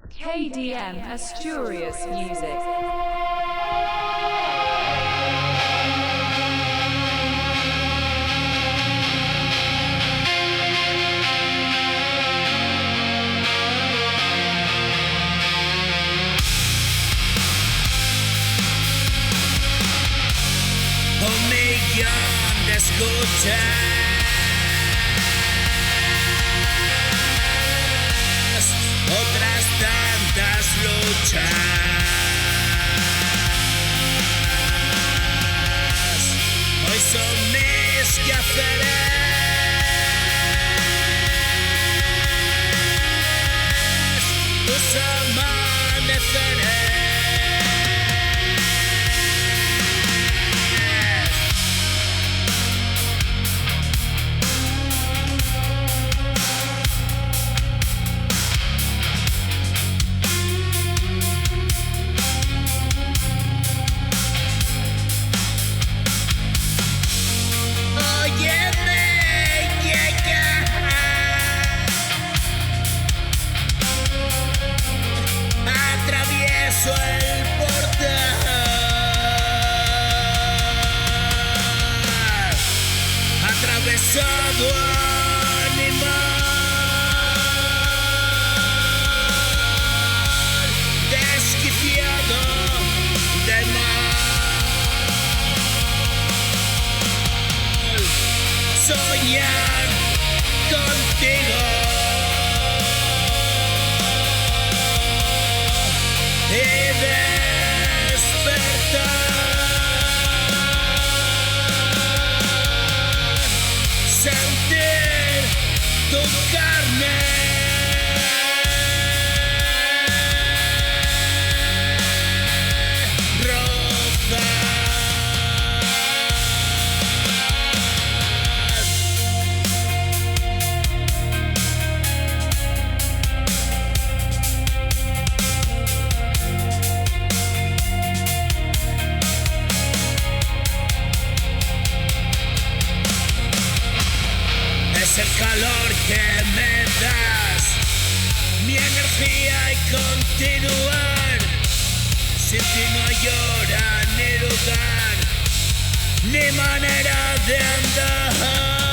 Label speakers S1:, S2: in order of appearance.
S1: KDM Asturias Music.
S2: Un millón de escuchas, otras tantas luchas. Hoy son mis quehaceres, tus amaneceres. Óyeme, llegar, atravieso el portal, atravesado animal, desquiciado de mal. Soñar contigo y despertar, sentir tu carne, rozar. Es el calor que me das, mi energía y continuar. Sin ti no hay hora, ni lugar, ni manera de andar.